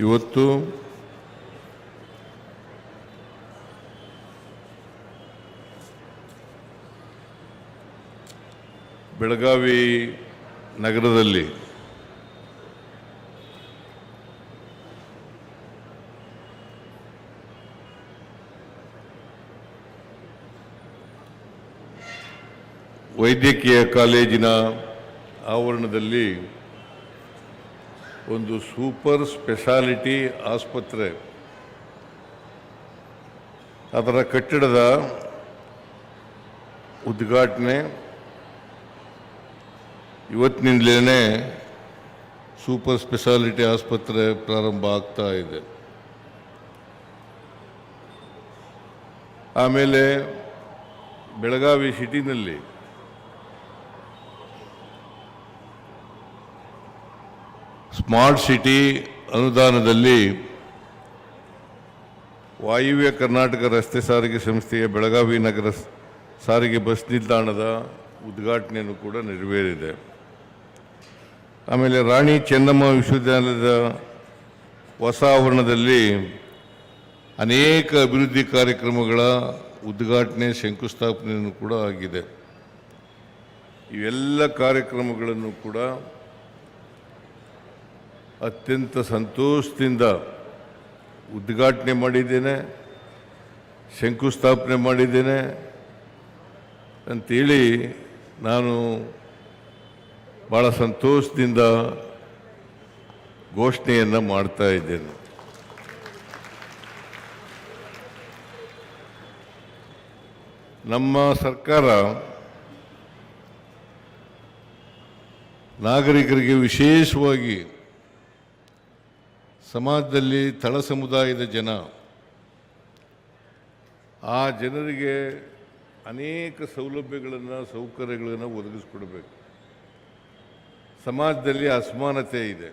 ಇವತ್ತು ಬೆಳಗಾವಿ ನಗರದಲ್ಲಿ ವೈದ್ಯಕೀಯ ಕಾಲೇಜಿನ ಆವರಣದಲ್ಲಿ ಒಂದು ಸೂಪರ್ ಸ್ಪೆಷಾಲಿಟಿ ಆಸ್ಪತ್ರೆ ಅದರ ಕಟ್ಟಡದ ಉದ್ಘಾಟನೆ ಇವತ್ತಿನಿಂದಲೇ ಸೂಪರ್ ಸ್ಪೆಷಾಲಿಟಿ ಆಸ್ಪತ್ರೆ ಪ್ರಾರಂಭ ಆಗ್ತಾ ಇದೆ. ಆಮೇಲೆ ಬೆಳಗಾವಿ ಸಿಟಿನಲ್ಲಿ ಸ್ಮಾರ್ಟ್ ಸಿಟಿ ಅನುದಾನದಲ್ಲಿ ವಾಯುವ್ಯ ಕರ್ನಾಟಕ ರಸ್ತೆ ಸಾರಿಗೆ ಸಂಸ್ಥೆಯ ಬೆಳಗಾವಿ ನಗರ ಸಾರಿಗೆ ಬಸ್ ನಿಲ್ದಾಣದ ಉದ್ಘಾಟನೆಯನ್ನು ಕೂಡ ನೆರವೇರಿದೆ. ಆಮೇಲೆ ರಾಣಿ ಚೆನ್ನಮ್ಮ ವಿಶ್ವವಿದ್ಯಾಲಯದ ಹೊಸ ಆವರಣದಲ್ಲಿ ಅನೇಕ ಅಭಿವೃದ್ಧಿ ಕಾರ್ಯಕ್ರಮಗಳ ಉದ್ಘಾಟನೆ ಶಂಕುಸ್ಥಾಪನೆಯನ್ನು ಕೂಡ ಆಗಿದೆ. ಇವೆಲ್ಲ ಕಾರ್ಯಕ್ರಮಗಳನ್ನು ಕೂಡ ಅತ್ಯಂತ ಸಂತೋಷದಿಂದ ಉದ್ಘಾಟನೆ ಮಾಡಿದ್ದೇನೆ, ಶಂಕುಸ್ಥಾಪನೆ ಮಾಡಿದ್ದೇನೆ ಅಂತೇಳಿ ನಾನು ಭಾಳ ಸಂತೋಷದಿಂದ ಘೋಷಣೆಯನ್ನು ಮಾಡ್ತಾ ಇದ್ದೇನೆ. ನಮ್ಮ ಸರ್ಕಾರ ನಾಗರಿಕರಿಗೆ ವಿಶೇಷವಾಗಿ ಸಮಾಜದಲ್ಲಿ ತಳ ಸಮುದಾಯದ ಜನ ಆ ಜನರಿಗೆ ಅನೇಕ ಸೌಲಭ್ಯಗಳನ್ನು ಸೌಕರ್ಯಗಳನ್ನು ಒದಗಿಸ್ಕೊಡ್ಬೇಕು. ಸಮಾಜದಲ್ಲಿ ಅಸಮಾನತೆ ಇದೆ.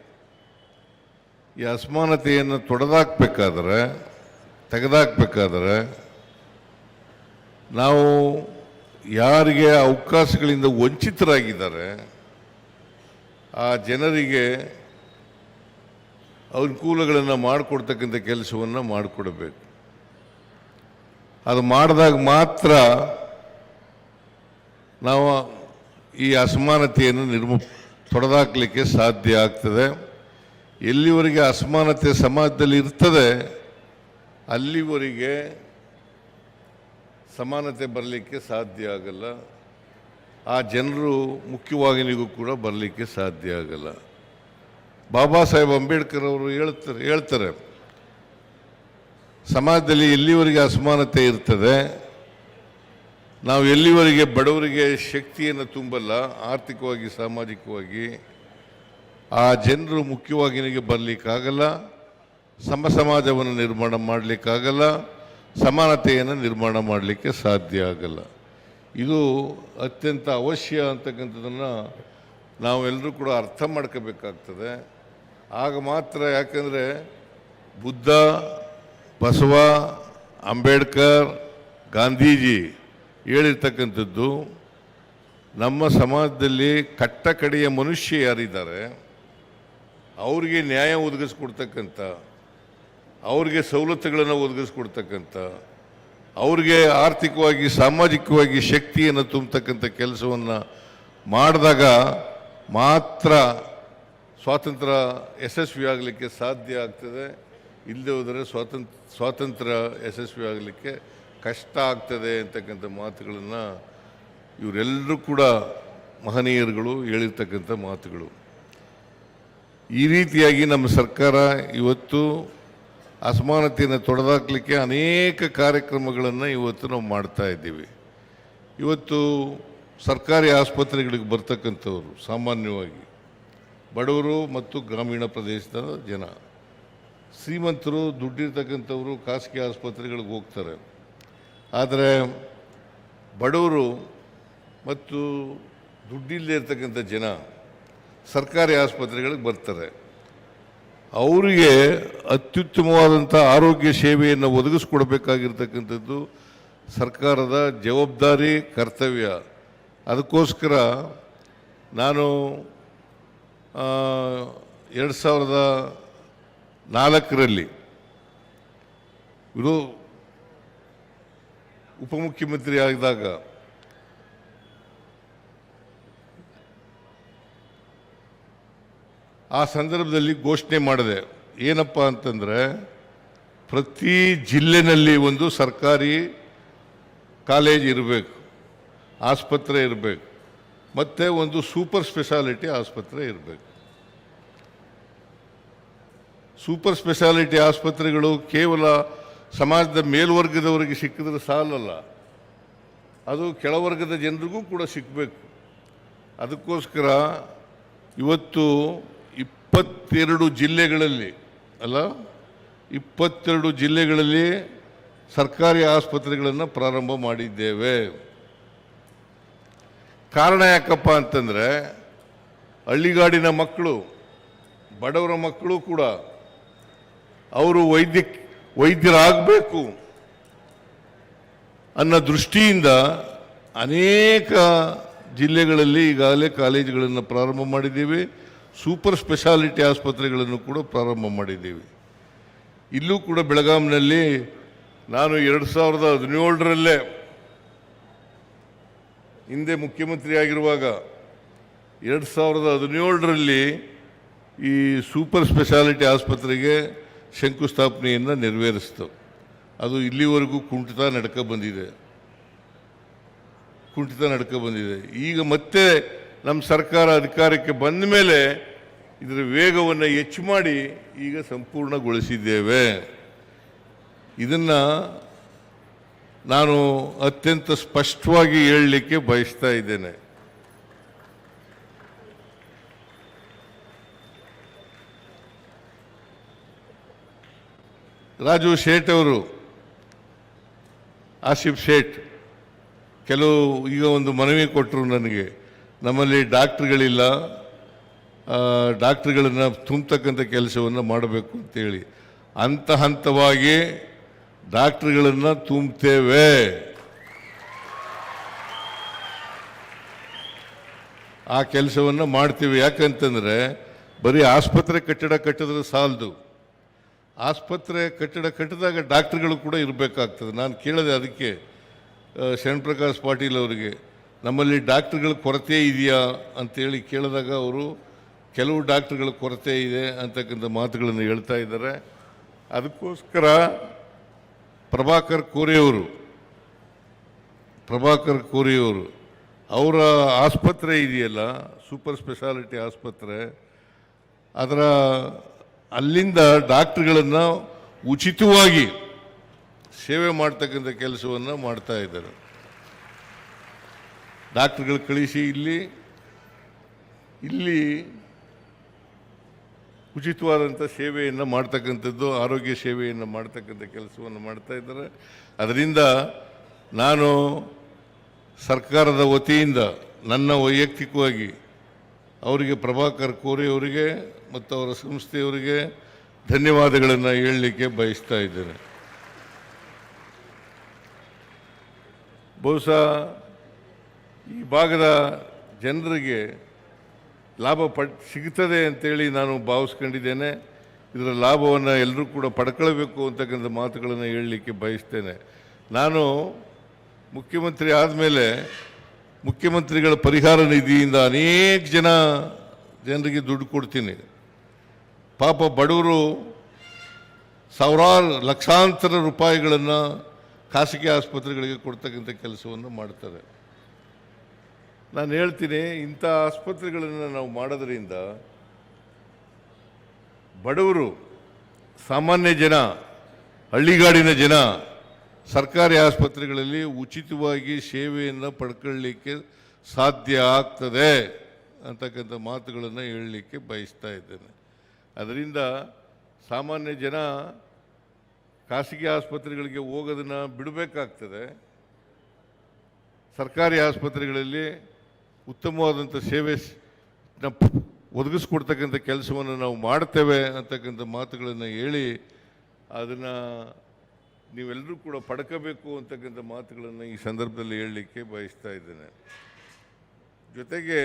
ಈ ಅಸಮಾನತೆಯನ್ನು ತೆಗೆದಾಕಬೇಕಾದ್ರೆ ನಾವು ಯಾರಿಗೆ ಅವಕಾಶಗಳಿಂದ ವಂಚಿತರಾಗಿದ್ದಾರೆ ಆ ಜನರಿಗೆ ಅನುಕೂಲಗಳನ್ನು ಮಾಡಿಕೊಡ್ತಕ್ಕಂಥ ಕೆಲಸವನ್ನು ಮಾಡಿಕೊಡಬೇಕು. ಅದು ಮಾಡಿದಾಗ ಮಾತ್ರ ನಾವು ಈ ಅಸಮಾನತೆಯನ್ನು ತೊಡೆದಾಕಲಿಕ್ಕೆ ಸಾಧ್ಯ ಆಗ್ತದೆ. ಎಲ್ಲಿವರೆಗೆ ಅಸಮಾನತೆ ಸಮಾಜದಲ್ಲಿ ಇರ್ತದೆ ಅಲ್ಲಿವರೆಗೆ ಸಮಾನತೆ ಬರಲಿಕ್ಕೆ ಸಾಧ್ಯ ಆಗಲ್ಲ. ಆ ಜನರು ಮುಖ್ಯವಾಹಿನಿಗೂ ಕೂಡ ಬರಲಿಕ್ಕೆ ಸಾಧ್ಯ ಆಗಲ್ಲ. ಬಾಬಾ ಸಾಹೇಬ್ ಅಂಬೇಡ್ಕರ್ ಅವರು ಹೇಳ್ತಾರೆ ಸಮಾಜದಲ್ಲಿ ಎಲ್ಲಿವರೆಗೆ ಅಸಮಾನತೆ ಇರ್ತದೆ, ನಾವು ಎಲ್ಲಿವರೆಗೆ ಬಡವರಿಗೆ ಶಕ್ತಿಯನ್ನು ತುಂಬಲ್ಲ ಆರ್ಥಿಕವಾಗಿ ಸಾಮಾಜಿಕವಾಗಿ, ಆ ಜನರು ಮುಖ್ಯವಾಹಿನಿಗೆ ಬರಲಿಕ್ಕಾಗಲ್ಲ, ಸಮಾಜವನ್ನು ನಿರ್ಮಾಣ ಮಾಡಲಿಕ್ಕಾಗಲ್ಲ, ಸಮಾನತೆಯನ್ನು ನಿರ್ಮಾಣ ಮಾಡಲಿಕ್ಕೆ ಸಾಧ್ಯ ಆಗಲ್ಲ. ಇದು ಅತ್ಯಂತ ಅವಶ್ಯ ಅಂತಕ್ಕಂಥದ್ದನ್ನು ನಾವೆಲ್ಲರೂ ಕೂಡ ಅರ್ಥ ಮಾಡ್ಕೋಬೇಕಾಗ್ತದೆ. ಆಗ ಮಾತ್ರ, ಯಾಕಂದರೆ ಬುದ್ಧ, ಬಸವ, ಅಂಬೇಡ್ಕರ್, ಗಾಂಧೀಜಿ ಹೇಳಿರ್ತಕ್ಕಂಥದ್ದು ನಮ್ಮ ಸಮಾಜದಲ್ಲಿ ಕಟ್ಟಕಡೆಯ ಮನುಷ್ಯ ಯಾರಿದ್ದಾರೆ ಅವ್ರಿಗೆ ನ್ಯಾಯ ಒದಗಿಸ್ಕೊಡ್ತಕ್ಕಂಥ, ಅವ್ರಿಗೆ ಸವಲತ್ತುಗಳನ್ನು ಒದಗಿಸ್ಕೊಡ್ತಕ್ಕಂಥ, ಅವ್ರಿಗೆ ಆರ್ಥಿಕವಾಗಿ ಸಾಮಾಜಿಕವಾಗಿ ಶಕ್ತಿಯನ್ನು ತುಂಬತಕ್ಕಂಥ ಕೆಲಸವನ್ನು ಮಾಡಿದಾಗ ಮಾತ್ರ ಸ್ವಾತಂತ್ರ್ಯ ಯಶಸ್ವಿ ಆಗಲಿಕ್ಕೆ ಸಾಧ್ಯ ಆಗ್ತದೆ. ಇಲ್ಲದೆ ಹೋದರೆ ಸ್ವಾತಂತ್ರ್ಯ ಯಶಸ್ವಿ ಆಗಲಿಕ್ಕೆ ಕಷ್ಟ ಆಗ್ತದೆ ಅಂತಕ್ಕಂಥ ಮಾತುಗಳನ್ನು ಇವರೆಲ್ಲರೂ ಕೂಡ ಮಹನೀಯರುಗಳು ಹೇಳಿರ್ತಕ್ಕಂಥ ಮಾತುಗಳು. ಈ ರೀತಿಯಾಗಿ ನಮ್ಮ ಸರ್ಕಾರ ಇವತ್ತು ಅಸಮಾನತೆಯನ್ನು ತೊಡೆದಾಕಲಿಕ್ಕೆ ಅನೇಕ ಕಾರ್ಯಕ್ರಮಗಳನ್ನು ಇವತ್ತು ನಾವು ಮಾಡ್ತಾ ಇದ್ದೀವಿ. ಇವತ್ತು ಸರ್ಕಾರಿ ಆಸ್ಪತ್ರೆಗಳಿಗೆ ಬರ್ತಕ್ಕಂಥವ್ರು ಸಾಮಾನ್ಯವಾಗಿ ಬಡವರು ಮತ್ತು ಗ್ರಾಮೀಣ ಪ್ರದೇಶದ ಜನ, ಶ್ರೀಮಂತರು ದುಡ್ಡಿರ್ತಕ್ಕಂಥವರು ಖಾಸಗಿ ಆಸ್ಪತ್ರೆಗಳಿಗೆ ಹೋಗ್ತಾರೆ. ಆದರೆ ಬಡವರು ಮತ್ತು ದುಡ್ಡಿಲ್ಲದೆ ಇರ್ತಕ್ಕಂಥ ಜನ ಸರ್ಕಾರಿ ಆಸ್ಪತ್ರೆಗಳಿಗೆ ಬರ್ತಾರೆ. ಅವರಿಗೆ ಅತ್ಯುತ್ತಮವಾದಂಥ ಆರೋಗ್ಯ ಸೇವೆಯನ್ನು ಒದಗಿಸ್ಕೊಡ್ಬೇಕಾಗಿರ್ತಕ್ಕಂಥದ್ದು ಸರ್ಕಾರದ ಜವಾಬ್ದಾರಿ, ಕರ್ತವ್ಯ. ಅದಕ್ಕೋಸ್ಕರ ನಾನು 4ರಲ್ಲಿ ಇವರು ಉಪಮುಖ್ಯಮಂತ್ರಿ ಆಗಿದಾಗ ಆ ಸಂದರ್ಭದಲ್ಲಿ ಘೋಷಣೆ ಮಾಡಿದೆ. ಏನಪ್ಪ ಅಂತಂದರೆ, ಪ್ರತಿ ಜಿಲ್ಲೆನಲ್ಲಿ ಒಂದು ಸರ್ಕಾರಿ ಕಾಲೇಜ್ ಇರಬೇಕು, ಆಸ್ಪತ್ರೆ ಇರಬೇಕು, ಮತ್ತು ಒಂದು ಸೂಪರ್ ಸ್ಪೆಷಾಲಿಟಿ ಆಸ್ಪತ್ರೆ ಇರಬೇಕು. ಸೂಪರ್ ಸ್ಪೆಷಾಲಿಟಿ ಆಸ್ಪತ್ರೆಗಳು ಕೇವಲ ಸಮಾಜದ ಮೇಲ್ವರ್ಗದವರಿಗೆ ಸಿಕ್ಕಿದ್ರೆ ಸಾಲಲ್ಲ, ಅದು ಕೆಳವರ್ಗದ ಜನರಿಗೂ ಕೂಡ ಸಿಕ್ಕಬೇಕು. ಅದಕ್ಕೋಸ್ಕರ ಇವತ್ತು 22 ಜಿಲ್ಲೆಗಳಲ್ಲಿ 22 ಜಿಲ್ಲೆಗಳಲ್ಲಿ ಸರ್ಕಾರಿ ಆಸ್ಪತ್ರೆಗಳನ್ನು ಪ್ರಾರಂಭ ಮಾಡಿದ್ದೇವೆ. ಕಾರಣ ಯಾಕಪ್ಪ ಅಂತಂದರೆ, ಹಳ್ಳಿಗಾಡಿನ ಮಕ್ಕಳು, ಬಡವರ ಮಕ್ಕಳು ಕೂಡ ಅವರು ವೈದ್ಯರಾಗಬೇಕು ಅನ್ನೋ ದೃಷ್ಟಿಯಿಂದ ಅನೇಕ ಜಿಲ್ಲೆಗಳಲ್ಲಿ ಈಗಾಗಲೇ ಕಾಲೇಜುಗಳನ್ನು ಪ್ರಾರಂಭ ಮಾಡಿದ್ದೀವಿ. ಸೂಪರ್ ಸ್ಪೆಷಾಲಿಟಿ ಆಸ್ಪತ್ರೆಗಳನ್ನು ಕೂಡ ಪ್ರಾರಂಭ ಮಾಡಿದ್ದೀವಿ. ಇಲ್ಲೂ ಕೂಡ ಬೆಳಗಾಂನಲ್ಲಿ ನಾನು 2017ರಲ್ಲೇ ಹಿಂದೆ ಮುಖ್ಯಮಂತ್ರಿ ಆಗಿರುವಾಗ 2017ರಲ್ಲಿ ಈ ಸೂಪರ್ ಸ್ಪೆಷಾಲಿಟಿ ಆಸ್ಪತ್ರೆಗೆ ಶಂಕುಸ್ಥಾಪನೆಯನ್ನು ನೆರವೇರಿಸಿತು. ಅದು ಇಲ್ಲಿವರೆಗೂ ಕುಂಠಿತ ನಡ್ಕ ಬಂದಿದೆ. ಈಗ ಮತ್ತೆ ನಮ್ಮ ಸರ್ಕಾರ ಅಧಿಕಾರಕ್ಕೆ ಬಂದ ಮೇಲೆ ಇದರ ವೇಗವನ್ನು ಹೆಚ್ಚು ಮಾಡಿ ಈಗ ಸಂಪೂರ್ಣಗೊಳಿಸಿದ್ದೇವೆ. ಇದನ್ನು ನಾನು ಅತ್ಯಂತ ಸ್ಪಷ್ಟವಾಗಿ ಹೇಳಲಿಕ್ಕೆ ಬಯಸ್ತಾ ಇದ್ದೇನೆ. ರಾಜು ಶೇಟ್ ಅವರು, ಆಸಿಫ್ ಶೇಟ್ ಕೆಲವು ಈಗ ಒಂದು ಮನವಿ ಕೊಟ್ಟರು ನನಗೆ, ನಮ್ಮಲ್ಲಿ ಡಾಕ್ಟ್ರುಗಳಿಲ್ಲ, ಡಾಕ್ಟ್ರುಗಳನ್ನು ತುಂಬತಕ್ಕಂಥ ಕೆಲಸವನ್ನು ಮಾಡಬೇಕು ಅಂತೇಳಿ. ಹಂತವಾಗಿ ಡಾಕ್ಟ್ರುಗಳನ್ನು ತುಂಬುತ್ತೇವೆ. ಆ ಕೆಲಸವನ್ನು ಮಾಡ್ತೀವಿ. ಯಾಕಂತಂದರೆ ಬರೀ ಆಸ್ಪತ್ರೆ ಕಟ್ಟಡ ಕಟ್ಟಿದ್ರೆ ಸಾಲದು. ಆಸ್ಪತ್ರೆ ಕಟ್ಟಡ ಕಟ್ಟಿದಾಗ ಡಾಕ್ಟ್ರುಗಳು ಕೂಡ ಇರಬೇಕಾಗ್ತದೆ. ನಾನು ಕೇಳಿದೆ ಅದಕ್ಕೆ ಶರಣಪ್ರಕಾಶ್ ಪಾಟೀಲ್ ಅವರಿಗೆ, ನಮ್ಮಲ್ಲಿ ಡಾಕ್ಟ್ರುಗಳ ಕೊರತೆ ಇದೆಯಾ ಅಂತೇಳಿ ಕೇಳಿದಾಗ ಅವರು ಕೆಲವು ಡಾಕ್ಟ್ರುಗಳ ಕೊರತೆ ಇದೆ ಅಂತಕ್ಕಂಥ ಮಾತುಗಳನ್ನು ಹೇಳ್ತಾ ಇದ್ದಾರೆ. ಅದಕ್ಕೋಸ್ಕರ ಪ್ರಭಾಕರ್ ಕೋರೆಯವರು ಅವರ ಆಸ್ಪತ್ರೆ ಇದೆಯಲ್ಲ, ಸೂಪರ್ ಸ್ಪೆಷಾಲಿಟಿ ಆಸ್ಪತ್ರೆ, ಅದರ ಅಲ್ಲಿಂದ ಡಾಕ್ಟ್ರುಗಳನ್ನು ಉಚಿತವಾಗಿ ಸೇವೆ ಮಾಡ್ತಕ್ಕಂಥ ಕೆಲಸವನ್ನು ಮಾಡ್ತಾ ಇದ್ದಾರೆ. ಡಾಕ್ಟ್ರುಗಳು ಕಳಿಸಿ ಇಲ್ಲಿ ಉಚಿತವಾದಂಥ ಸೇವೆಯನ್ನು ಮಾಡ್ತಕ್ಕಂಥದ್ದು, ಆರೋಗ್ಯ ಸೇವೆಯನ್ನು ಮಾಡ್ತಕ್ಕಂಥ ಕೆಲಸವನ್ನು ಮಾಡ್ತಾ ಇದ್ದಾರೆ. ಅದರಿಂದ ನಾನು ಸರ್ಕಾರದ ವತಿಯಿಂದ ನನ್ನ ವೈಯಕ್ತಿಕವಾಗಿ ಅವರಿಗೆ, ಪ್ರಭಾಕರ್ ಕೋರೆ ಅವರಿಗೆ ಮತ್ತು ಅವರ ಸಂಸ್ಥೆಯವರಿಗೆ ಧನ್ಯವಾದಗಳನ್ನು ಹೇಳಲಿಕ್ಕೆ ಬಯಸ್ತಾ ಇದ್ದೇನೆ. ಬಹುಶಃ ಈ ಭಾಗದ ಜನರಿಗೆ ಲಾಭ ಸಿಗ್ತದೆ ಅಂತೇಳಿ ನಾನು ಭಾವಿಸ್ಕೊಂಡಿದ್ದೇನೆ. ಇದರ ಲಾಭವನ್ನು ಎಲ್ಲರೂ ಕೂಡ ಪಡ್ಕೊಳ್ಬೇಕು ಅಂತಕ್ಕಂಥ ಮಾತುಗಳನ್ನು ಹೇಳಲಿಕ್ಕೆ ಬಯಸ್ತೇನೆ. ನಾನು ಮುಖ್ಯಮಂತ್ರಿ ಆದಮೇಲೆ ಮುಖ್ಯಮಂತ್ರಿಗಳ ಪರಿಹಾರ ನಿಧಿಯಿಂದ ಅನೇಕ ಜನರಿಗೆ ದುಡ್ಡು ಕೊಡ್ತೀನಿ. ಪಾಪ ಬಡವರು ಸಾವಿರಾರು ಲಕ್ಷಾಂತರ ರೂಪಾಯಿಗಳನ್ನು ಖಾಸಗಿ ಆಸ್ಪತ್ರೆಗಳಿಗೆ ಕೊಡ್ತಕ್ಕಂಥ ಕೆಲಸವನ್ನು ಮಾಡ್ತಾರೆ. ನಾನು ಹೇಳ್ತೀನಿ, ಇಂಥ ಆಸ್ಪತ್ರೆಗಳನ್ನು ನಾವು ಮಾಡೋದ್ರಿಂದ ಬಡವರು, ಸಾಮಾನ್ಯ ಜನ, ಹಳ್ಳಿಗಾಡಿನ ಜನ ಸರ್ಕಾರಿ ಆಸ್ಪತ್ರೆಗಳಲ್ಲಿ ಉಚಿತವಾಗಿ ಸೇವೆಯನ್ನು ಪಡ್ಕೊಳ್ಳಲಿಕ್ಕೆ ಸಾಧ್ಯ ಆಗ್ತದೆ ಅಂತಕ್ಕಂಥ ಮಾತುಗಳನ್ನು ಹೇಳಲಿಕ್ಕೆ ಬಯಸ್ತಾ ಇದ್ದೇನೆ. ಅದರಿಂದ ಸಾಮಾನ್ಯ ಜನ ಖಾಸಗಿ ಆಸ್ಪತ್ರೆಗಳಿಗೆ ಹೋಗೋದನ್ನು ಬಿಡಬೇಕಾಗ್ತದೆ. ಸರ್ಕಾರಿ ಆಸ್ಪತ್ರೆಗಳಲ್ಲಿ ಉತ್ತಮವಾದಂಥ ಸೇವೆ ಒದಗಿಸ್ಕೊಡ್ತಕ್ಕಂಥ ಕೆಲಸವನ್ನು ನಾವು ಮಾಡ್ತೇವೆ ಅಂತಕ್ಕಂಥ ಮಾತುಗಳನ್ನು ಹೇಳಿ, ಅದನ್ನು ನೀವೆಲ್ಲರೂ ಕೂಡ ಪಡ್ಕೋಬೇಕು ಅಂತಕ್ಕಂಥ ಮಾತುಗಳನ್ನು ಈ ಸಂದರ್ಭದಲ್ಲಿ ಹೇಳಲಿಕ್ಕೆ ಬಯಸ್ತಾ ಇದ್ದೇನೆ. ಜೊತೆಗೆ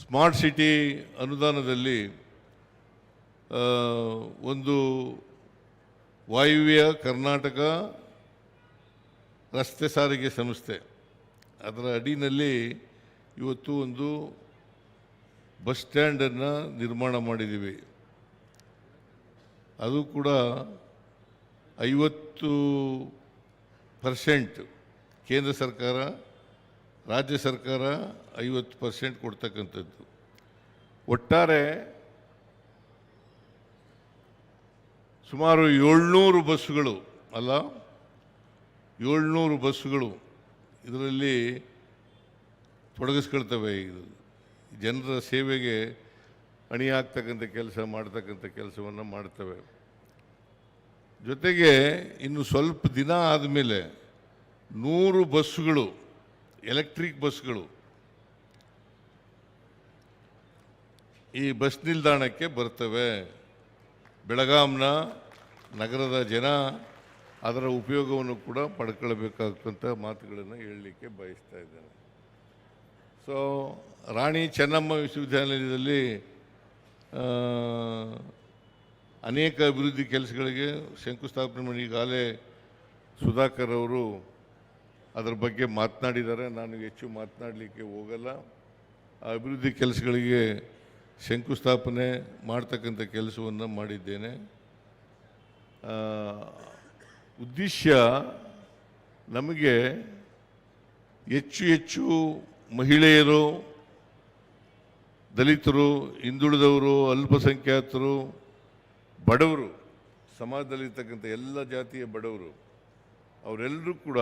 ಸ್ಮಾರ್ಟ್ ಸಿಟಿ ಅನುದಾನದಲ್ಲಿ ಒಂದು ವಾಯುವ್ಯ ಕರ್ನಾಟಕ ರಸ್ತೆ ಸಾರಿಗೆ ಸಂಸ್ಥೆ ಅದರ ಅಡಿನಲ್ಲಿ ಇವತ್ತು ಒಂದು ಬಸ್ ಸ್ಟ್ಯಾಂಡನ್ನು ನಿರ್ಮಾಣ ಮಾಡಿದ್ದೀವಿ. ಅದು ಕೂಡ 50% ಕೇಂದ್ರ ಸರ್ಕಾರ, ರಾಜ್ಯ ಸರ್ಕಾರ 50% ಕೊಡ್ತಕ್ಕಂಥದ್ದು. ಒಟ್ಟಾರೆ ಸುಮಾರು 700 ಬಸ್ಸುಗಳು 700 ಬಸ್ಸುಗಳು ಇದರಲ್ಲಿ ತೊಡಗಿಸ್ಕೊಳ್ತವೆ. ಇದು ಜನರ ಸೇವೆಗೆ ಅಣಿಯಾಗ್ತಕ್ಕಂಥ ಮಾಡ್ತಕ್ಕಂಥ ಕೆಲಸವನ್ನು ಮಾಡ್ತವೆ. ಜೊತೆಗೆ ಇನ್ನು ಸ್ವಲ್ಪ ದಿನ ಆದಮೇಲೆ 100 ಬಸ್ಸುಗಳು, ಎಲೆಕ್ಟ್ರಿಕ್ ಬಸ್ಗಳು ಈ ಬಸ್ ನಿಲ್ದಾಣಕ್ಕೆ ಬರ್ತವೆ. ಬೆಳಗಾಂನ ನಗರದ ಜನ ಅದರ ಉಪಯೋಗವನ್ನು ಕೂಡ ಪಡ್ಕೊಳ್ಬೇಕಾದಂಥ ಮಾತುಗಳನ್ನು ಹೇಳಲಿಕ್ಕೆ ಬಯಸ್ತಾ ಇದ್ದೇನೆ. ಸೊ ರಾಣಿ ಚೆನ್ನಮ್ಮ ವಿಶ್ವವಿದ್ಯಾನಿಲಯದಲ್ಲಿ ಅನೇಕ ಅಭಿವೃದ್ಧಿ ಕೆಲಸಗಳಿಗೆ ಶಂಕುಸ್ಥಾಪನೆ ಮಾಡಿ ಈಗಾಗಲೇ ಸುಧಾಕರ್ ಅವರು ಅದರ ಬಗ್ಗೆ ಮಾತನಾಡಿದ್ದಾರೆ. ನಾನು ಹೆಚ್ಚು ಮಾತನಾಡಲಿಕ್ಕೆ ಹೋಗಲ್ಲ. ಆ ಅಭಿವೃದ್ಧಿ ಕೆಲಸಗಳಿಗೆ ಶಂಕುಸ್ಥಾಪನೆ ಮಾಡ್ತಕ್ಕಂಥ ಕೆಲಸವನ್ನು ಮಾಡಿದ್ದೇನೆ. ಉದ್ದೇಶ ನಮಗೆ ಹೆಚ್ಚು ಮಹಿಳೆಯರು, ದಲಿತರು, ಹಿಂದುಳಿದವರು, ಅಲ್ಪಸಂಖ್ಯಾತರು, ಬಡವರು, ಸಮಾಜದಲ್ಲಿರ್ತಕ್ಕಂಥ ಎಲ್ಲ ಜಾತಿಯ ಬಡವರು ಅವರೆಲ್ಲರೂ ಕೂಡ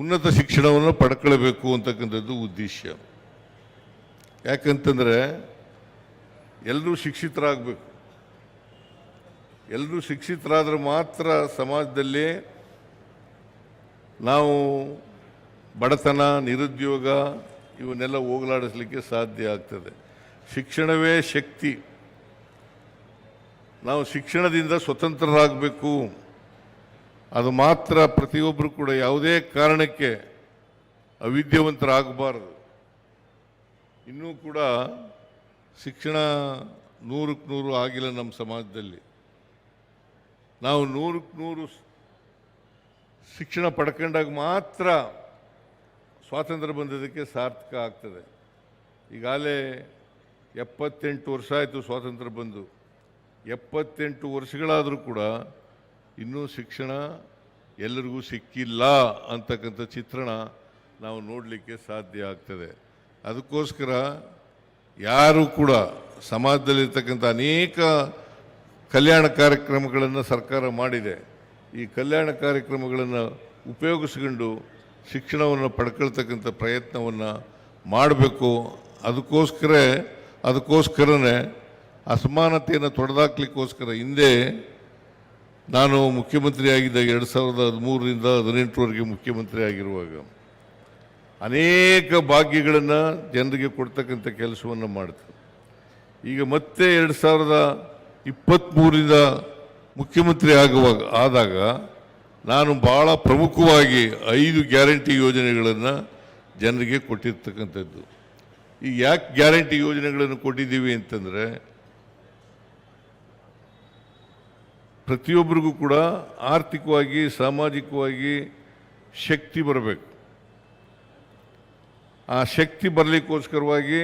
ಉನ್ನತ ಶಿಕ್ಷಣವನ್ನು ಪಡ್ಕೊಳ್ಬೇಕು ಅಂತಕ್ಕಂಥದ್ದು ಉದ್ದೇಶ. ಯಾಕಂತಂದರೆ ಎಲ್ಲರೂ ಶಿಕ್ಷಿತರಾಗಬೇಕು. ಎಲ್ಲರೂ ಶಿಕ್ಷಿತರಾದರೆ ಮಾತ್ರ ಸಮಾಜದಲ್ಲಿ ನಾವು ಬಡತನ, ನಿರುದ್ಯೋಗ ಇವನ್ನೆಲ್ಲ ಹೋಗಲಾಡಿಸಲಿಕ್ಕೆ ಸಾಧ್ಯ ಆಗ್ತದೆ. ಶಿಕ್ಷಣವೇ ಶಕ್ತಿ. ನಾವು ಶಿಕ್ಷಣದಿಂದ ಸ್ವತಂತ್ರರಾಗಬೇಕು. ಅದು ಮಾತ್ರ ಪ್ರತಿಯೊಬ್ಬರು ಕೂಡ ಯಾವುದೇ ಕಾರಣಕ್ಕೆ ಅವಿದ್ಯಾವಂತರಾಗಬಾರದು. ಇನ್ನೂ ಕೂಡ ಶಿಕ್ಷಣ 100ಕ್ಕೆ 100 ಆಗಿಲ್ಲ ನಮ್ಮ ಸಮಾಜದಲ್ಲಿ. ನಾವು 100ಕ್ಕೆ 100 ಶಿಕ್ಷಣ ಪಡ್ಕೊಂಡಾಗ ಮಾತ್ರ ಸ್ವಾತಂತ್ರ್ಯ ಬಂದದಕ್ಕೆ ಸಾರ್ಥಕ ಆಗ್ತದೆ. ಈಗಾಗಲೇ 78 ವರ್ಷ ಆಯಿತು ಸ್ವಾತಂತ್ರ್ಯ ಬಂದು. 78 ವರ್ಷಗಳಾದರೂ ಕೂಡ ಇನ್ನೂ ಶಿಕ್ಷಣ ಎಲ್ಲರಿಗೂ ಸಿಕ್ಕಿಲ್ಲ ಅಂತಕ್ಕಂಥ ಚಿತ್ರಣ ನಾವು ನೋಡಲಿಕ್ಕೆ ಸಾಧ್ಯ ಆಗ್ತದೆ. ಅದಕ್ಕೋಸ್ಕರ ಯಾರು ಕೂಡ ಸಮಾಜದಲ್ಲಿರ್ತಕ್ಕಂಥ ಅನೇಕ ಕಲ್ಯಾಣ ಕಾರ್ಯಕ್ರಮಗಳನ್ನು ಸರ್ಕಾರ ಮಾಡಿದೆ. ಈ ಕಲ್ಯಾಣ ಕಾರ್ಯಕ್ರಮಗಳನ್ನು ಉಪಯೋಗಿಸ್ಕೊಂಡು ಶಿಕ್ಷಣವನ್ನು ಪಡ್ಕೊಳ್ತಕ್ಕಂಥ ಪ್ರಯತ್ನವನ್ನು ಮಾಡಬೇಕು. ಅದಕ್ಕೋಸ್ಕರನೇ ಅಸಮಾನತೆಯನ್ನು ತೊಡೆದಾಕ್ಲಿಕ್ಕೋಸ್ಕರ ಹಿಂದೆ ನಾನು ಮುಖ್ಯಮಂತ್ರಿ ಆಗಿದ್ದಾಗ 2013ರಿಂದ 2018ರವರೆಗೆ ಮುಖ್ಯಮಂತ್ರಿ ಆಗಿರುವಾಗ ಅನೇಕ ಭಾಗ್ಯಗಳನ್ನು ಜನರಿಗೆ ಕೊಡ್ತಕ್ಕಂಥ ಕೆಲಸವನ್ನು ಮಾಡ್ತಾರೆ. ಈಗ ಮತ್ತೆ 2023ರಿಂದ ಮುಖ್ಯಮಂತ್ರಿ ಆದಾಗ ನಾನು ಭಾಳ ಪ್ರಮುಖವಾಗಿ 5 ಗ್ಯಾರಂಟಿ ಯೋಜನೆಗಳನ್ನು ಜನರಿಗೆ ಕೊಟ್ಟಿರ್ತಕ್ಕಂಥದ್ದು. ಈ ಯಾಕೆ ಗ್ಯಾರಂಟಿ ಯೋಜನೆಗಳನ್ನು ಕೊಟ್ಟಿದ್ದೀವಿ ಅಂತಂದರೆ ಪ್ರತಿಯೊಬ್ಬರಿಗೂ ಕೂಡ ಆರ್ಥಿಕವಾಗಿ, ಸಾಮಾಜಿಕವಾಗಿ ಶಕ್ತಿ ಬರಬೇಕು. ಆ ಶಕ್ತಿ ಬರಲಿಕ್ಕೋಸ್ಕರವಾಗಿ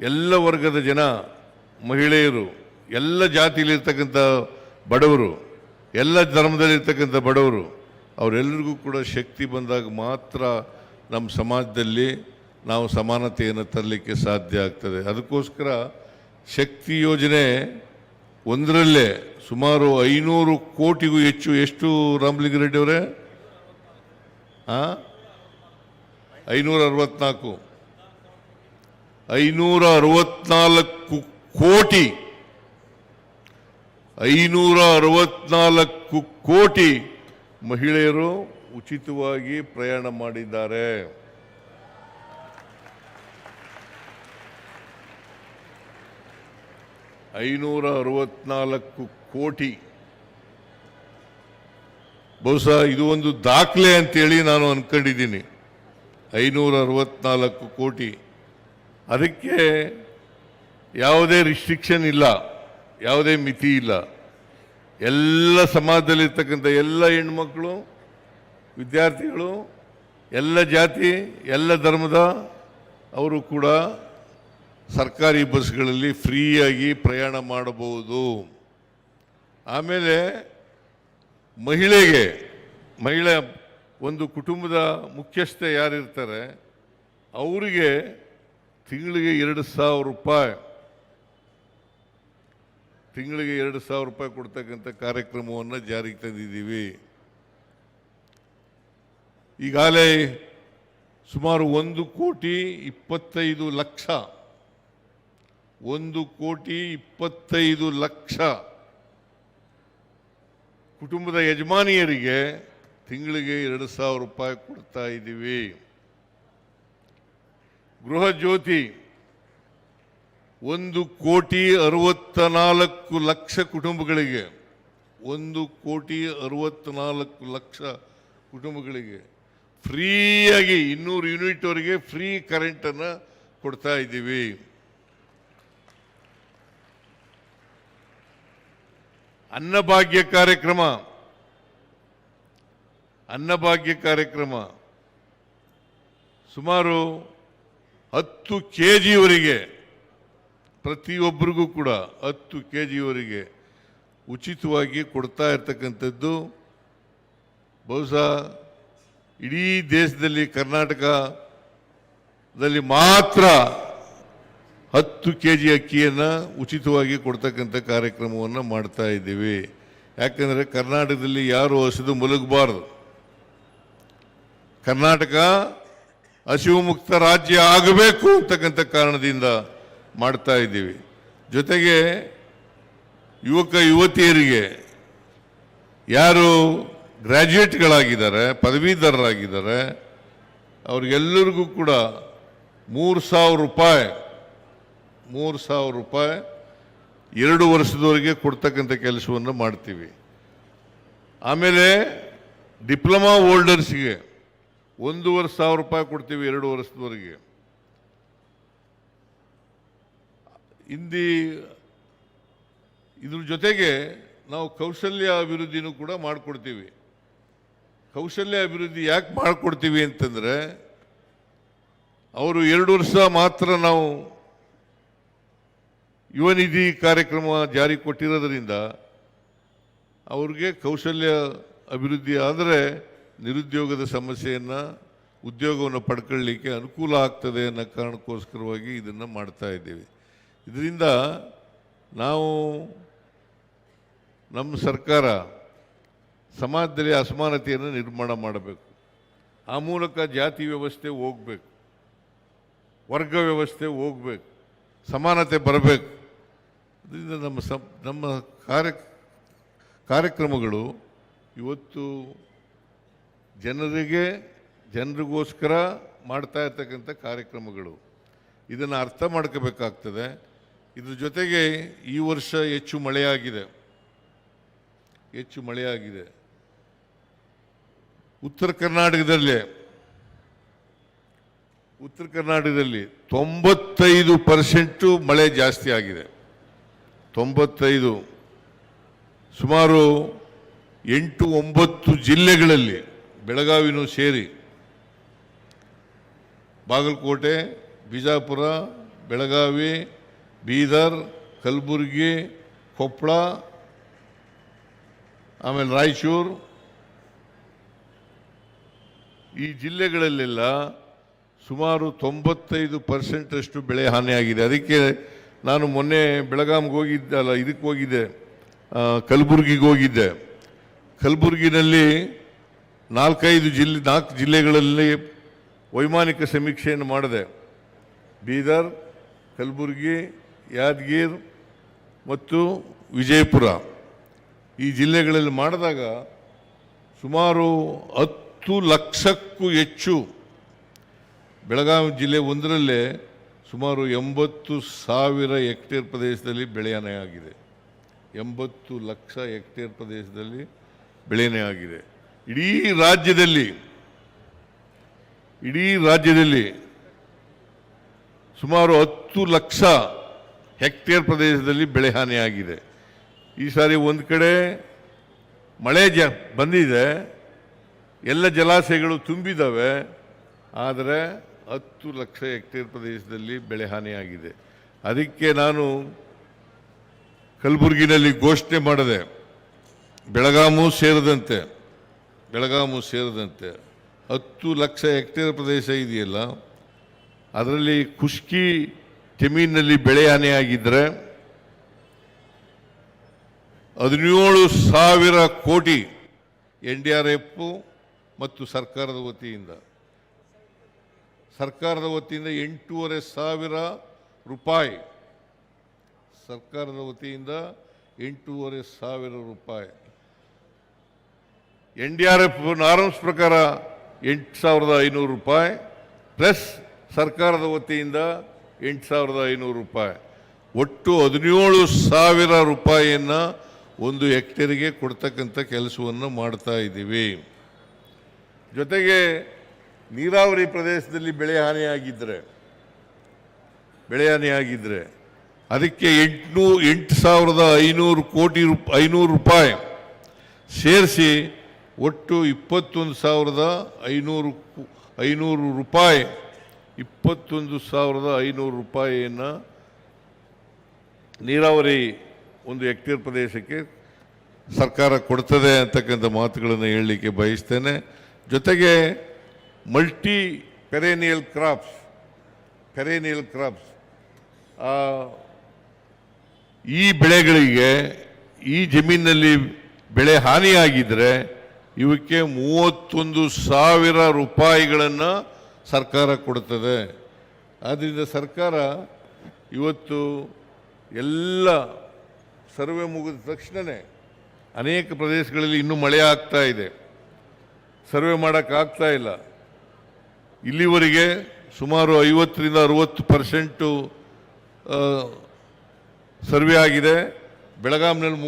ಎಲ್ಲ ವರ್ಗದ ಜನ, ಮಹಿಳೆಯರು, ಎಲ್ಲ ಜಾತಿಯಲ್ಲಿರ್ತಕ್ಕಂಥ ಬಡವರು, ಎಲ್ಲ ಧರ್ಮದಲ್ಲಿರ್ತಕ್ಕಂಥ ಬಡವರು ಅವರೆಲ್ಲರಿಗೂ ಕೂಡ ಶಕ್ತಿ ಬಂದಾಗ ಮಾತ್ರ ನಮ್ಮ ಸಮಾಜದಲ್ಲಿ ನಾವು ಸಮಾನತೆಯನ್ನು ತರಲಿಕ್ಕೆ ಸಾಧ್ಯ ಆಗ್ತದೆ. ಅದಕ್ಕೋಸ್ಕರ ಶಕ್ತಿ ಯೋಜನೆ ಒಂದರಲ್ಲೇ ಸುಮಾರು 500 ಕೋಟಿಗೂ ಹೆಚ್ಚು. ಎಷ್ಟು ರಾಮಲಿಂಗಾರೆಡ್ಡಿ ಅವರೇ? 564 ಕೋಟಿ 564 ಕೋಟಿ ಮಹಿಳೆಯರು ಉಚಿತವಾಗಿ ಪ್ರಯಾಣ ಮಾಡಿದ್ದಾರೆ. $564 ಕೋಟಿ ಬಹುಶಃ ಇದು ಒಂದು ದಾಖಲೆ ಅಂತೇಳಿ ನಾನು ಅಂದ್ಕೊಂಡಿದ್ದೀನಿ. 564 ಕೋಟಿ. ಅದಕ್ಕೆ ಯಾವುದೇ ರಿಸ್ಟ್ರಿಕ್ಷನ್ ಇಲ್ಲ, ಯಾವುದೇ ಮಿತಿ ಇಲ್ಲ. ಎಲ್ಲ ಸಮಾಜದಲ್ಲಿರ್ತಕ್ಕಂಥ ಎಲ್ಲ ಹೆಣ್ಮಕ್ಳು, ವಿದ್ಯಾರ್ಥಿಗಳು, ಎಲ್ಲ ಜಾತಿ, ಎಲ್ಲ ಧರ್ಮದ ಅವರು ಕೂಡ ಸರ್ಕಾರಿ ಬಸ್ಗಳಲ್ಲಿ ಫ್ರೀಯಾಗಿ ಪ್ರಯಾಣ ಮಾಡಬಹುದು. ಆಮೇಲೆ ಮಹಿಳೆ ಒಂದು ಕುಟುಂಬದ ಮುಖ್ಯಸ್ಥೆ ಯಾರಿರ್ತಾರೆ ಅವರಿಗೆ ತಿಂಗಳಿಗೆ 2,000 ರೂಪಾಯಿ ಕೊಡ್ತಕ್ಕಂಥ ಕಾರ್ಯಕ್ರಮವನ್ನು ಜಾರಿಗೆ ತಂದಿದ್ದೀವಿ. ಈಗಾಗಲೇ ಸುಮಾರು 1,25,00,000 ಕುಟುಂಬದ ಯಜಮಾನಿಯರಿಗೆ ತಿಂಗಳಿಗೆ 2,000 ರೂಪಾಯಿ ಕೊಡ್ತಾ ಇದ್ದೀವಿ. ಗೃಹ ಜ್ಯೋತಿ 1,64,00,000 ಕುಟುಂಬಗಳಿಗೆ 1,64,00,000 ಕುಟುಂಬಗಳಿಗೆ ಫ್ರೀಯಾಗಿ 200 ಯೂನಿಟ್ ವರೆಗೆ ಫ್ರೀ ಕರೆಂಟನ್ನು ಕೊಡ್ತಾ ಇದ್ದೀವಿ. ಅನ್ನಭಾಗ್ಯ ಕಾರ್ಯಕ್ರಮ ಸುಮಾರು 10 kgವರೆಗೆ ಪ್ರತಿಯೊಬ್ಬರಿಗೂ ಕೂಡ 10 kgವರೆಗೆ ಉಚಿತವಾಗಿ ಕೊಡ್ತಾ ಇರ್ತಕ್ಕಂಥದ್ದು. ಬಹುಶಃ ಇಡೀ ದೇಶದಲ್ಲಿ ಕರ್ನಾಟಕದಲ್ಲಿ ಮಾತ್ರ 10 kg ಅಕ್ಕಿಯನ್ನು ಉಚಿತವಾಗಿ ಕೊಡ್ತಕ್ಕಂಥ ಕಾರ್ಯಕ್ರಮವನ್ನು ಮಾಡ್ತಾ ಇದ್ದೀವಿ. ಯಾಕಂದರೆ ಕರ್ನಾಟಕದಲ್ಲಿ ಯಾರು ಹಸಿದು ಮಲಗಬಾರ್ದು. ಕರ್ನಾಟಕ ಹಸಿವು ಮುಕ್ತ ರಾಜ್ಯ ಆಗಬೇಕು ಅಂತಕ್ಕಂಥ ಕಾರಣದಿಂದ ಮಾಡ್ತಾ ಇದ್ದೀವಿ. ಜೊತೆಗೆ ಯುವತಿಯರಿಗೆ ಯಾರು ಗ್ರ್ಯಾಜುಯೇಟ್ಗಳಾಗಿದ್ದಾರೆ, ಪದವೀಧರರಾಗಿದ್ದಾರೆ, ಅವ್ರಿಗೆಲ್ಲರಿಗೂ ಕೂಡ 3,000 ರೂಪಾಯಿ 2 ವರ್ಷದವರೆಗೆ ಕೊಡ್ತಕ್ಕಂಥ ಕೆಲಸವನ್ನು ಮಾಡ್ತೀವಿ. ಆಮೇಲೆ ಡಿಪ್ಲೊಮಾ ಹೋಲ್ಡರ್ಸ್ಗೆ 1,500 ರೂಪಾಯಿ ಕೊಡ್ತೀವಿ 2 ವರ್ಷದವರೆಗೆ. ಇದ್ರ ಜೊತೆಗೆ ನಾವು ಕೌಶಲ್ಯ ಅಭಿವೃದ್ಧಿನೂ ಕೂಡ ಮಾಡಿಕೊಡ್ತೀವಿ. ಕೌಶಲ್ಯ ಅಭಿವೃದ್ಧಿ ಯಾಕೆ ಮಾಡಿಕೊಡ್ತೀವಿ ಅಂತಂದರೆ, ಅವರು 2 ವರ್ಷ ಮಾತ್ರ ನಾವು ಯುವ ನಿಧಿ ಕಾರ್ಯಕ್ರಮ ಜಾರಿ ಕೊಟ್ಟಿರೋದ್ರಿಂದ ಅವ್ರಿಗೆ ಕೌಶಲ್ಯ ಅಭಿವೃದ್ಧಿ ಆದರೆ ನಿರುದ್ಯೋಗದ ಸಮಸ್ಯೆಯನ್ನು, ಉದ್ಯೋಗವನ್ನು ಪಡ್ಕೊಳ್ಳಲಿಕ್ಕೆ ಅನುಕೂಲ ಆಗ್ತದೆ ಅನ್ನೋ ಕಾರಣಕ್ಕೋಸ್ಕರವಾಗಿ ಇದನ್ನು ಮಾಡ್ತಾ ಇದ್ದೀವಿ. ಇದರಿಂದ ನಮ್ಮ ಸರ್ಕಾರ ಸಮಾಜದಲ್ಲಿ ಅಸಮಾನತೆಯನ್ನು ನಿರ್ಮಾಣ ಮಾಡಬೇಕು. ಆ ಮೂಲಕ ಜಾತಿ ವ್ಯವಸ್ಥೆ ಹೋಗಬೇಕು, ವರ್ಗ ವ್ಯವಸ್ಥೆ ಹೋಗಬೇಕು, ಸಮಾನತೆ ಬರಬೇಕು. ಅದರಿಂದ ನಮ್ಮ ಕಾರ್ಯಕ್ರಮಗಳು ಇವತ್ತು ಜನರಿಗೋಸ್ಕರ ಮಾಡ್ತಾ ಇರ್ತಕ್ಕಂಥ ಕಾರ್ಯಕ್ರಮಗಳು. ಇದನ್ನು ಅರ್ಥ ಮಾಡ್ಕೋಬೇಕಾಗ್ತದೆ. ಇದ್ರ ಜೊತೆಗೆ ಈ ವರ್ಷ ಹೆಚ್ಚು ಮಳೆಯಾಗಿದೆ. ಉತ್ತರ ಕರ್ನಾಟಕದಲ್ಲಿ 95% ಮಳೆ ಜಾಸ್ತಿ ಆಗಿದೆ. 95 ಸುಮಾರು 8-9 ಜಿಲ್ಲೆಗಳಲ್ಲಿ, ಬೆಳಗಾವಿನೂ ಸೇರಿ, ಬಾಗಲಕೋಟೆ, ಬಿಜಾಪುರ, ಬೆಳಗಾವಿ, ಬೀದರ್, ಕಲಬುರಗಿ, ಕೊಪ್ಪಳ, ಆಮೇಲೆ ರಾಯಚೂರು, ಈ ಜಿಲ್ಲೆಗಳಲ್ಲೆಲ್ಲ ಸುಮಾರು 95% ಅಷ್ಟು ಬೆಳೆ ಹಾನಿಯಾಗಿದೆ. ಅದಕ್ಕೆ ನಾನು ಮೊನ್ನೆ ಬೆಳಗಾವಿಗೆ ಹೋಗಿದ್ದೆ, ಕಲಬುರಗಿಗೆ ಹೋಗಿದ್ದೆ. ಕಲಬುರಗಿನಲ್ಲಿ 4 ಜಿಲ್ಲೆಗಳಲ್ಲಿ ವೈಮಾನಿಕ ಸಮೀಕ್ಷೆಯನ್ನು ಮಾಡಿದೆ. ಬೀದರ್, ಕಲಬುರಗಿ, ಯಾದಗಿರಿ ಮತ್ತು ವಿಜಯಪುರ ಈ ಜಿಲ್ಲೆಗಳಲ್ಲಿ ಮಾಡಿದಾಗ ಸುಮಾರು 10 ಲಕ್ಷಕ್ಕೂ ಹೆಚ್ಚು, ಬೆಳಗಾವಿ ಜಿಲ್ಲೆ ಒಂದರಲ್ಲೇ ಸುಮಾರು 80,000 ಹೆಕ್ಟೇರ್ ಪ್ರದೇಶದಲ್ಲಿ ಬೆಳೆಯನೇ ಆಗಿದೆ. 80 ಲಕ್ಷ ಹೆಕ್ಟೇರ್ ಪ್ರದೇಶದಲ್ಲಿ ಬೆಳೆಯನೇ ಆಗಿದೆ. ಇಡೀ ರಾಜ್ಯದಲ್ಲಿ ಸುಮಾರು 10 ಲಕ್ಷ ಹೆಕ್ಟೇರ್ ಪ್ರದೇಶದಲ್ಲಿ ಬೆಳೆ ಹಾನಿಯಾಗಿದೆ. ಈ ಸಾರಿ ಒಂದು ಕಡೆ ಮಳೆ ಬಂದಿದೆ, ಎಲ್ಲ ಜಲಾಶಯಗಳು ತುಂಬಿದ್ದಾವೆ, ಆದರೆ 10 ಲಕ್ಷ ಹೆಕ್ಟೇರ್ ಪ್ರದೇಶದಲ್ಲಿ ಬೆಳೆ ಹಾನಿಯಾಗಿದೆ. ಅದಕ್ಕೆ ನಾನು ಕಲಬುರಗಿನಲ್ಲಿ ಘೋಷಣೆ ಮಾಡಿದೆ, ಬೆಳಗಾಮು ಸೇರಿದಂತೆ 10 ಲಕ್ಷ ಹೆಕ್ಟೇರ್ ಪ್ರದೇಶ ಇದೆಯಲ್ಲ, ಅದರಲ್ಲಿ ಖುಷ್ಕಿ ಜಮೀನಿನಲ್ಲಿ ಬೆಳೆ ಹಾನಿಯಾಗಿದ್ದರೆ 17,000 ಕೋಟಿ NDRF ಮತ್ತು ಸರ್ಕಾರದ ವತಿಯಿಂದ 8,500 ರೂಪಾಯಿ, ಸರ್ಕಾರದ ವತಿಯಿಂದ 8,500 ರೂಪಾಯಿ. NDRF ನಾರ್ಮ್ಸ್ ಪ್ರಕಾರ 8,500 ರೂಪಾಯಿ ಪ್ಲಸ್ ಸರ್ಕಾರದ ವತಿಯಿಂದ 8,500 ರೂಪಾಯಿ, ಒಟ್ಟು 17,000 ರೂಪಾಯಿಯನ್ನು ಒಂದು ಹೆಕ್ಟೇರಿಗೆ ಕೊಡ್ತಕ್ಕಂಥ ಕೆಲಸವನ್ನು ಮಾಡ್ತಾ ಇದ್ದೀವಿ. ಜೊತೆಗೆ ನೀರಾವರಿ ಪ್ರದೇಶದಲ್ಲಿ ಬೆಳೆ ಹಾನಿಯಾಗಿದ್ದರೆ ಅದಕ್ಕೆ 8,500 ಕೋಟಿ 500 ರೂಪಾಯಿ ಸೇರಿಸಿ ಒಟ್ಟು 21,500 ರೂಪಾಯಿ 21,500 ರೂಪಾಯಿಯನ್ನು ನೀರಾವರಿ ಒಂದು ಹೆಕ್ಟೇರ್ ಪ್ರದೇಶಕ್ಕೆ ಸರ್ಕಾರ ಕೊಡ್ತದೆ ಅಂತಕ್ಕಂಥ ಮಾತುಗಳನ್ನು ಹೇಳಲಿಕ್ಕೆ ಬಯಸ್ತೇನೆ. ಜೊತೆಗೆ ಮಲ್ಟಿ ಪೆರೇನಿಯಲ್ ಕ್ರಾಪ್ಸ್ ಈ ಬೆಳೆಗಳಿಗೆ ಈ ಜಮೀನಿನಲ್ಲಿ ಬೆಳೆ ಹಾನಿಯಾಗಿದ್ದರೆ ಇವಕ್ಕೆ 31,000 ರೂಪಾಯಿಗಳನ್ನು ಸರ್ಕಾರ ಕೊಡ್ತದೆ. ಆದ್ದರಿಂದ ಸರ್ಕಾರ ಇವತ್ತು ಎಲ್ಲ ಸರ್ವೆ ಮುಗಿದ ತಕ್ಷಣವೇ ಅನೇಕ ಪ್ರದೇಶಗಳಲ್ಲಿ ಇನ್ನೂ ಮಳೆ ಆಗ್ತಾ ಇದೆ, ಸರ್ವೆ ಮಾಡೋಕ್ಕಾಗ್ತಾ ಇಲ್ಲ. ಇಲ್ಲಿವರೆಗೆ ಸುಮಾರು 50-60% ಸರ್ವೆ ಆಗಿದೆ. ಬೆಳಗಾಂನಲ್ಲಿ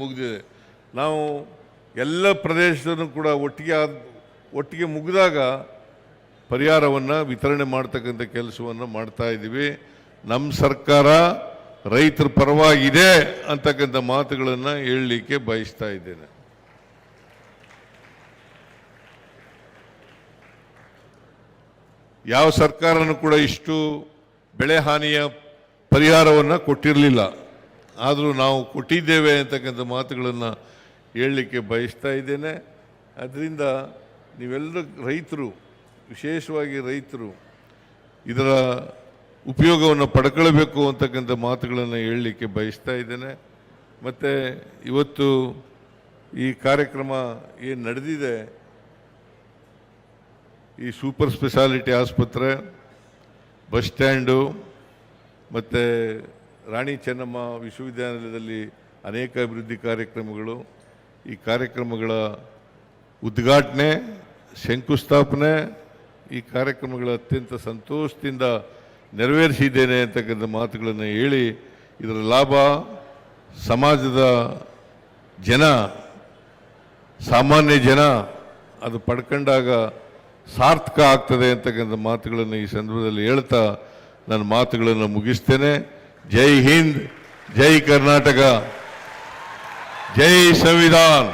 ಮುಗಿದಿದೆ. ನಾವು ಎಲ್ಲ ಪ್ರದೇಶದಲ್ಲೂ ಕೂಡ ಒಟ್ಟಿಗೆ ಮುಗಿದಾಗ ಪರಿಹಾರವನ್ನು ವಿತರಣೆ ಮಾಡ್ತಕ್ಕಂಥ ಕೆಲಸವನ್ನು ಮಾಡ್ತಾ ಇದ್ದೀವಿ. ನಮ್ಮ ಸರ್ಕಾರ ರೈತರ ಪರವಾಗಿದೆ ಅಂತಕ್ಕಂಥ ಮಾತುಗಳನ್ನು ಹೇಳಲಿಕ್ಕೆ ಬಯಸ್ತಾ ಇದ್ದೇನೆ. ಯಾವ ಸರ್ಕಾರನೂ ಕೂಡ ಇಷ್ಟು ಬೆಳೆ ಹಾನಿಯ ಪರಿಹಾರವನ್ನು ಕೊಟ್ಟಿರಲಿಲ್ಲ, ಆದರೂ ನಾವು ಕೊಟ್ಟಿದ್ದೇವೆ ಅಂತಕ್ಕಂಥ ಮಾತುಗಳನ್ನು ಹೇಳಲಿಕ್ಕೆ ಬಯಸ್ತಾ ಇದ್ದೇನೆ. ಅದರಿಂದ ನೀವೆಲ್ಲರೂ ರೈತರು, ವಿಶೇಷವಾಗಿ ರೈತರು ಇದರ ಉಪಯೋಗವನ್ನು ಪಡ್ಕೊಳ್ಬೇಕು ಅಂತಕ್ಕಂಥ ಮಾತುಗಳನ್ನು ಹೇಳಲಿಕ್ಕೆ ಬಯಸ್ತಾ ಇದ್ದೇನೆ. ಮತ್ತು ಇವತ್ತು ಈ ಕಾರ್ಯಕ್ರಮ ಏನು ನಡೆದಿದೆ, ಈ ಸೂಪರ್ ಸ್ಪೆಷಾಲಿಟಿ ಆಸ್ಪತ್ರೆ, ಬಸ್ ಸ್ಟ್ಯಾಂಡು ಮತ್ತು ರಾಣಿ ಚೆನ್ನಮ್ಮ ವಿಶ್ವವಿದ್ಯಾನಿಲಯದಲ್ಲಿ ಅನೇಕ ಅಭಿವೃದ್ಧಿ ಕಾರ್ಯಕ್ರಮಗಳು, ಈ ಕಾರ್ಯಕ್ರಮಗಳ ಉದ್ಘಾಟನೆ, ಶಂಕುಸ್ಥಾಪನೆ, ಈ ಕಾರ್ಯಕ್ರಮಗಳ ಅತ್ಯಂತ ಸಂತೋಷದಿಂದ ನೆರವೇರಿಸಿದ್ದೇನೆ ಅಂತಕ್ಕಂಥ ಮಾತುಗಳನ್ನು ಹೇಳಿ, ಇದರ ಲಾಭ ಸಮಾಜದ ಜನ, ಸಾಮಾನ್ಯ ಜನ ಅದು ಪಡ್ಕೊಂಡಾಗ ಸಾರ್ಥಕ ಆಗ್ತದೆ ಅಂತಕ್ಕಂಥ ಮಾತುಗಳನ್ನು ಈ ಸಂದರ್ಭದಲ್ಲಿ ಹೇಳ್ತಾ ನನ್ನ ಮಾತುಗಳನ್ನು ಮುಗಿಸ್ತೇನೆ. ಜೈ ಹಿಂದ್, ಜೈ ಕರ್ನಾಟಕ, ಜೈ ಸಂವಿಧಾನ್.